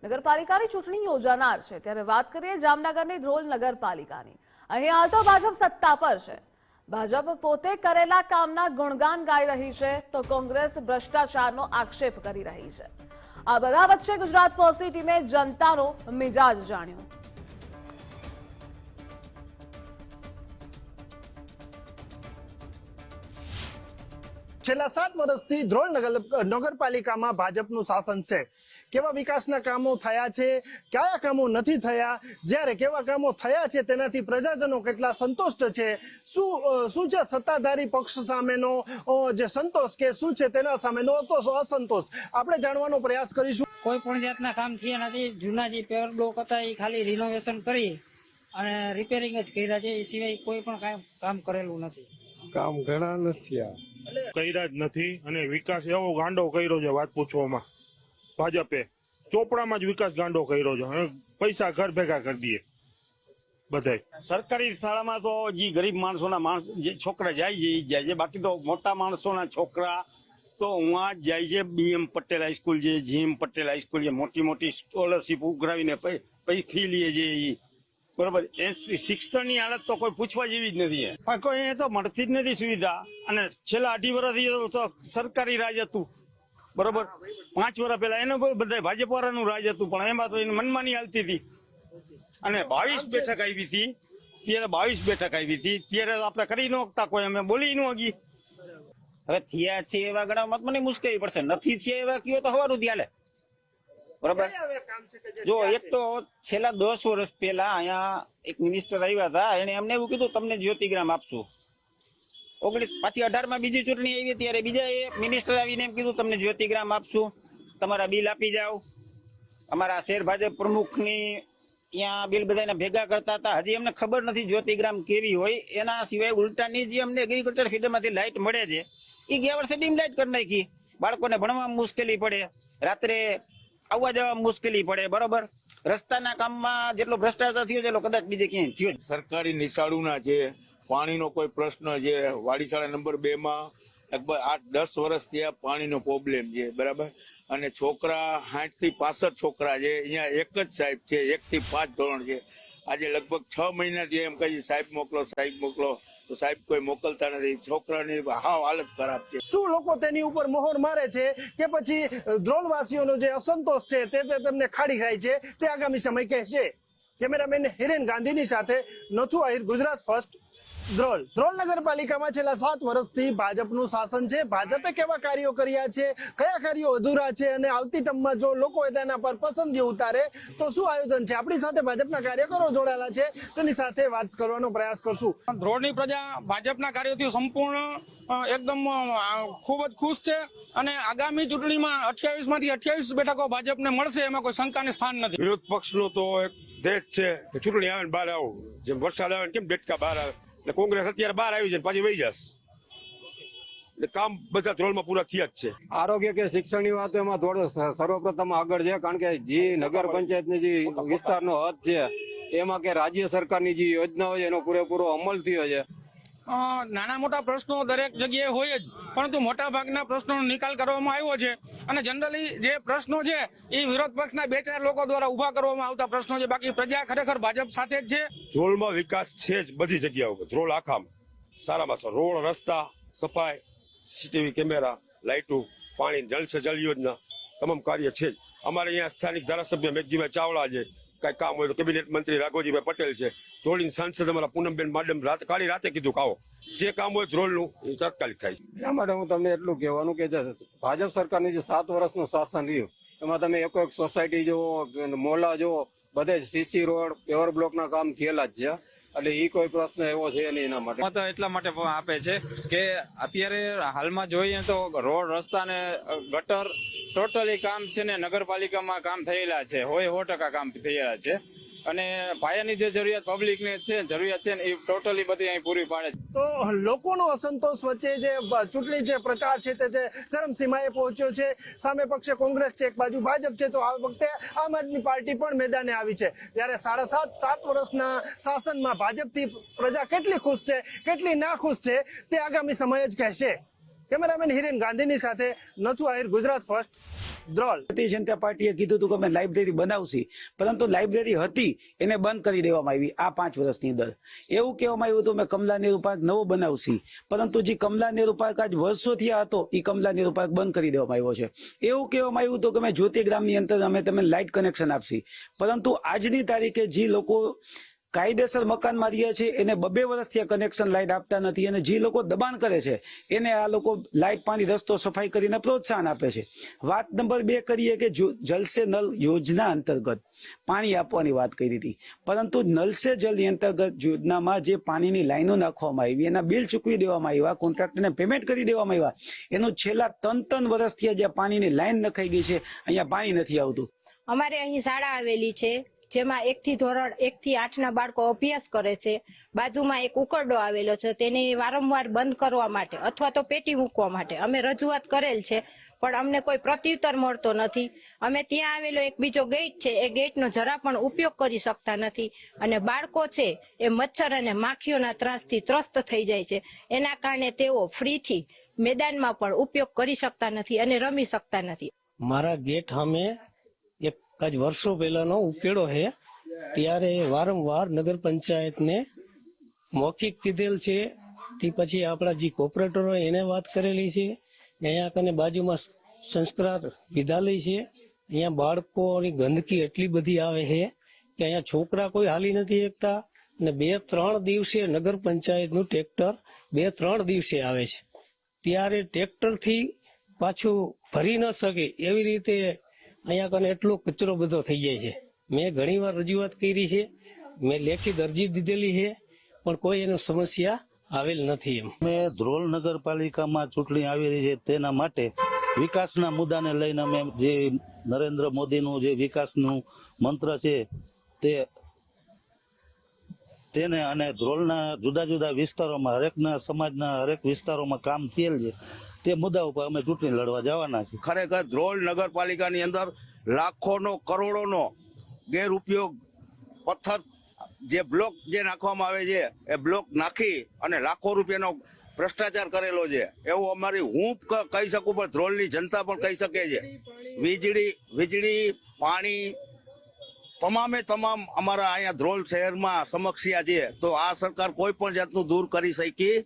નગરપાલિકાની ચૂંટણી યોજાનાર છે ત્યારે વાત કરીએ જામનગરની ધ્રોલ નગરપાલિકાની। અહીં હાલ તો ભાજપ સત્તા પર છે। ભાજપ પોતે કરેલા કામના ગુણગાન ગાઈ રહી છે તો કોંગ્રેસ ભ્રષ્ટાચારનો આક્ષેપ કરી રહી છે। આ બધા વચ્ચે ગુજરાત ફર્સ્ટની ટીમે જનતાનો મિજાજ જાણ્યો। છેલ્લા 7 વર્ષથી ધ્રોલ નગરપાલિકામાં ભાજપનું શાસન છે। કેવા વિકાસના કામો થયા છે, કયા કામો નથી થયા, જ્યારે કેવા કામો થયા છે તેનાથી પ્રજાજનો કેટલા સંતુષ્ટ છે, શું છે સત્તાધારી પક્ષ સામેનો જે સંતોષ કે શું છે તેના સામેનો અસંતોષ, આપણે જાણવાનો પ્રયાસ કરીશું। કોઈ પણ જાતના કામ થયા નથી। જૂના જે પેવર બ્લોક હતા એ ખાલી રિનોવેશન કરી અને રિપેરિંગ જ કર્યા છે, એ સિવાય કોઈ પણ કામ કરેલું નથી। કામ ઘણા નથી કર્યા જ નથી અને વિકાસ એવો ગાંડો કર્યો છે વાત પૂછવામાં। ભાજપે ચોપડામાં જ વિકાસ ગાંડો કર્યો છે અને પૈસા ઘર ભેગા કરી દઈએ બધાય। સરકારી શાળામાં તો જે ગરીબ માણસોના જે છોકરા જાય છે એ જાય છે, બાકી તો મોટા માણસોના છોકરા તો ઉहाँ જાય છે। BM પટેલ હાઈસ્કૂલ છે, GM પટેલ હાઈસ્કૂલ છે, મોટી મોટી સ્કોલરશીપ ઉઘરાવીને પછી ફી લે છે એ બરોબર। એ શિક્ષણની હાલત તો કોઈ પૂછવા જેવી જ નથી, પણ કોઈ એ તો મળતી જ નથી સુવિધા। અને છેલ્લા 2.5 વર્ષથી તો સરકારી રાજ હતું બરોબર। 5 વર્ષ પહેલા એનો બધા ભાજપ વાળાનું રાજ હતું, પણ એમાં તો એની મનમાની હાલતી હતી। અને 22 બેઠક આવી હતી, ત્યારે 22 બેઠક આવી હતી, ત્યારે આપણે કરી ન શકતા, કોઈ અમે બોલી ન હગી। હવે થયા છે એવા ગણાવવામાં મને મુશ્કેલી પડશે, નથી થયા એવા કયો તો હવાનું ધ્યાલે બરાબર। જો એક તો છેલ્લા 10 વર્ષ પહેલા અહીંયા એક મિનિસ્ટર આવ્યા હતા, એને અમને એવું કીધું તમને જ્યોતિગ્રામ આપશું। પાછી 18માં બીજી ચૂંટણી આવી ત્યારે બીજા એ મિનિસ્ટર આવીને એમ કીધું તમને જ્યોતિગ્રામ આપશું, તમારા બિલ આપી જાઓ। અમારા શહેર ભાજપ પ્રમુખની ત્યાં બિલ બધાને ભેગા કરતા હતા, હજી અમને ખબર નથી જ્યોતિગ્રામ કેવી હોય। એના સિવાય ઉલટાની જે અમને એગ્રીકલ્ચર ફીડરમાંથી લાઇટ મળે છે એ ગયા વર્ષે ડીમ લાઇટ કરી નાખી। બાળકોને ભણવામાં મુશ્કેલી પડે, રાત્રે આવવા જવા મુશ્કેલી પડે બરોબર। રસ્તાના કામમાં જેટલો ભ્રષ્ટાચાર થયો છે એટલો કદાચ બીજે ક્યાંય થયો। સરકારી નિશાળોના છે, પાણીનો કોઈ પ્રશ્ન છે। વાડી શાળા નંબર 2 માં લગભગ 8-10 વર્ષથી આ પાણીનો પ્રોબ્લેમ છે બરાબર। અને છોકરા 60 થી 65 છોકરા છે, અહીંયા એક જ સાહેબ છે, 1 થી 5 ધોરણ છે। આજે લગભગ 6 મહિનાથી એમ કહીએ સાહેબ મોકલો, તો સાહેબ કોઈ મોકલતા નથી। છોકરાની હાલત ખરાબ છે। શું લોકો તેની ઉપર મોહર મારે છે કે પછી ધ્રોલવાસીઓનો જે અસંતોષ છે તે તેમને ખાડી ખાય છે, તે આગામી સમય કહેશે। કેમેરામેન હિરેન ગાંધીની સાથે નથુ આહિર, ગુજરાત ફર્સ્ટ, ધ્રોલ નગરપાલિકામાં છેલ્લા 7 વર્ષથી ભાજપનું શાસન છે। ભાજપે કેવા કાર્યો કર્યા છે, કયા કાર્યો અધૂરા છે અને આવતી ટર્મમાં જો લોકો તેના પર પસંદગી ઉતારે તો શું આયોજન છે, આપણી સાથે ભાજપના કાર્યકરો જોડાયેલા છે, તેની સાથે વાત કરવાનો પ્રયાસ કરશું। ધ્રોળની પ્રજા ભાજપના કાર્યોથી સંપૂર્ણ એકદમ ખૂબ જ ખુશ છે અને આગામી ચૂંટણીમાં 28 માંથી 28 બેઠકો ભાજપને મળશે, એમાં કોઈ શંકાને સ્થાન નથી। વિરોધ પક્ષનો તો એક દેશ છે કે ચૂંટણી આવે ને બહાર આવું, જેમ વરસાદ આવે ને કેમ ડેટકા બહાર આવે, એટલે કોંગ્રેસ અત્યારે બહાર આવી જાય પાછી વહી જશે। એટલે કામ બધા ધ્રોલમાં પૂરા થયા જ છે। આરોગ્ય કે શિક્ષણની વાત એમાં થોડો સર્વપ્રથમ આગળ છે, કારણ કે જે નગર પંચાયતની જે વિસ્તારનો હદ છે એમાં કે રાજ્ય સરકારની જે યોજનાઓ છે એનો પૂરેપૂરો અમલ થયો છે। નાના મોટા પ્રશ્નો દરેક જગ્યાએ હોય જ, પરંતુ મોટા ભાગના પ્રશ્નોનો નિકાલ કરવામાં આવ્યો છે અને જનરલી જે પ્રશ્નો છે એ વિરોધ પક્ષના 2-4 લોકો દ્વારા ઉભા કરવામાં આવતા પ્રશ્નો છે, બાકી પ્રજા ખરેખર ભાજપ સાથે જ છે। ધ્રોલમાં વિકાસ છે જ બધી જગ્યા ઉપર। ધ્રોલ આખામાં સારામાં સારા રોડ, રસ્તા, સફાઈ, CCTV કેમેરા, લાઇટો, પાણી, જલ યોજના, તમામ કાર્ય છે જ। અમારે અહીંયા સ્થાનિક ધારાસભ્ય મેઘજીભાઈ ચાવડા છે, કઈ કામ હોય તો કેબિનેટ મંત્રી રાઘોજીભાઈ પટેલ છે, ધ્રોળની સાંસદ અમારા પૂનમબેન માડમ કાળી રાતે કીધું કાવો, જે કામ હોય ધ્રોળનું એ તાત્કાલિક થાય છે। એના માટે હું તમને એટલું કહેવાનું કે ભાજપ સરકારની જે 7 વર્ષનું શાસન રહ્યું એમાં તમે એક સોસાયટી જુઓ, મોલા જુઓ, બધે CC રોડ, પેવર બ્લોકના કામ થયેલા જ છે। એટલે એ કોઈ પ્રશ્ન એવો છે નહીં એના માટે। મત એટલા માટે આપે છે કે અત્યારે હાલમાં જોઈએ તો રોડ, રસ્તા ને ગટર ટોટલી કામ છે ને નગરપાલિકામાં કામ થયેલા છે, 100% કામ થયેલા છે। અને પાયાની જે જરૂરિયાત પબ્લિકને છે જરૂરિયાત છે ને એ ટોટલી બધી અહીં પૂરી પાડે છે। તો લોકોનો અસંતોષ વચ્ચે જે ચૂંટણી જે પ્રચાર છે તે ચરમસીમાએ પહોંચ્યો છે। સામે પક્ષે કોંગ્રેસ છે, એક બાજુ ભાજપ છે, તો આ વખતે આમ આદમી પાર્ટી પણ મેદાને આવી છે। ત્યારે 7.5 વર્ષના શાસનમાં ભાજપથી પ્રજા કેટલી ખુશ છે, કેટલી ના ખુશ છે, તે આગામી સમય જ કહેશે। કેમેરામેન હિરેન ગાંધીની સાથે નથુ આહિર, ગુજરાત ફર્સ્ટ, દ્રોલ. ભારતીય જનતા પાર્ટીએ કીધું હતું કે અમે લાઇબ્રેરી બનાવશી, પરંતુ લાઇબ્રેરી હતી એને બંધ કરી દેવામાં આવી આ 5 વર્ષની અંદર. એવું કહેવામાં આવ્યું હતું અમે કમલા નેહરુ પાર્ક નવો બનાવશી, પરંતુ જે કમલા નેહરુ પાર્ક આજ વર્ષો થયા હતો એ કમલા નેહરુ પાર્ક બંધ કરી દેવામાં આવ્યો છે. એવું કહેવામાં આવ્યું હતું કે અમે જ્યોતિગ્રામની અંદર અમે તમને લાઇટ કનેક્શન આપશી, પરંતુ આજની તારીખે જે લોકો કાયદેસર મકાનમાં રહ્યા છે એને 2 વર્ષથી કનેક્શન લાઇટ આપતા નથી, અને જે લોકો દબાણ કરે છે એને આ લોકો લાઇટ, પાણી, રસ્તો સફાઈ કરીને પ્રોત્સાહન આપે છે. વાત નંબર 2 કરીએ કે જલ સે નલ યોજના અંતર્ગત પાણી આપવાની વાત કરી હતી, પરંતુ નલ સે જલ અંતર્ગત યોજનામાં જે પાણીની લાઈનો નાખવામાં આવી એના બિલ ચૂકવી દેવામાં આવ્યા, કોન્ટ્રાક્ટરને પેમેન્ટ કરી દેવામાં આવ્યા, એનું છેલ્લા 3 વર્ષથી જે પાણીની લાઈન નખાઈ ગઈ છે અહીંયા પાણી નથી આવતું. અમારે અહીં શાળા આવેલી છે જેમાં 1 થી ધોરણ 1 થી 8 ના બાળકો અભ્યાસ કરે છે. બાજુમાં એક ઉકરડો આવેલો છે, તેને વારંવાર બંધ કરવા માટે અથવા તો પેટી મૂકવા માટે અમે રજૂઆત કરેલ છે, પણ અમને કોઈ પ્રત્યુત્તર મળતો નથી. અમે ત્યાં આવેલો એક બીજો ગેટ છે, એ ગેટનો જરા પણ ઉપયોગ કરી શકતા નથી, અને બાળકો છે એ મચ્છર અને માખીઓના ત્રાસથી ત્રસ્ત થઈ જાય છે. એના કારણે તેઓ ફ્રીથી મેદાનમાં પણ ઉપયોગ કરી શકતા નથી અને રમી શકતા નથી. મારા ગેટ સામે એક જ વર્ષો પહેલાનો ઉકેડો છે, ત્યારે વારંવાર નગર પંચાયતને મૌખિક કીધેલ છે, તે પછી આપણા જે કોર્પોરેટરો એને વાત કરેલી છે. અહીંયા કને બાજુમાં સંસ્કાર વિદ્યાલય છે, અહીંયા બાળકોની ગંદકી એટલી બધી આવે છે કે અહીંયા છોકરા કોઈ હાલી નથી શકતા, અને 2-3 દિવસે નગર પંચાયતનું ટ્રેક્ટર 2-3 દિવસે આવે છે, ત્યારે ટ્રેક્ટરથી પાછું ભરી ન શકે એવી રીતે અહીંયા કને એટલો કચરો બધો થઈ જાય છે. મેં ઘણીવાર રજૂઆત કરી છે, મેં લેખિત અરજી દીધેલી છે, પણ કોઈ એનો સમસ્યા આવેલ નથી. એમ અમે ધ્રોલ નગરપાલિકામાં ચૂંટણી આવી રહી છે, તેના માટે વિકાસના મુદ્દાને લઈને અમે જે નરેન્દ્ર મોદીનું જે વિકાસનું મંત્ર છે તેને અને ધ્રોલના જુદા જુદા વિસ્તારોમાં હરેકના સમાજના હરેક વિસ્તારોમાં કામ થયેલ છે તે મુદ્દા ઉપર અમે ચૂંટણી લડવા જવાના છે. ખરેખર ધ્રોલ નગરપાલિકાની અંદર લાખોનો કરોડોનો ગેરઉપયોગ, પથ્થર જે બ્લોક જે નાખવામાં આવે છે એ બ્લોક નાખી અને લાખો રૂપિયાનો ભ્રષ્ટાચાર કરેલો છે એવું અમારી હું કહી શકું, પણ ધ્રોલની જનતા પણ કહી શકે છે. વીજળી, પાણી તમામ અમારા અહીંયા ધ્રોલ શહેરમાં સમસ્યા છે, તો આ સરકાર કોઈ પણ જાતનું દૂર કરી શકી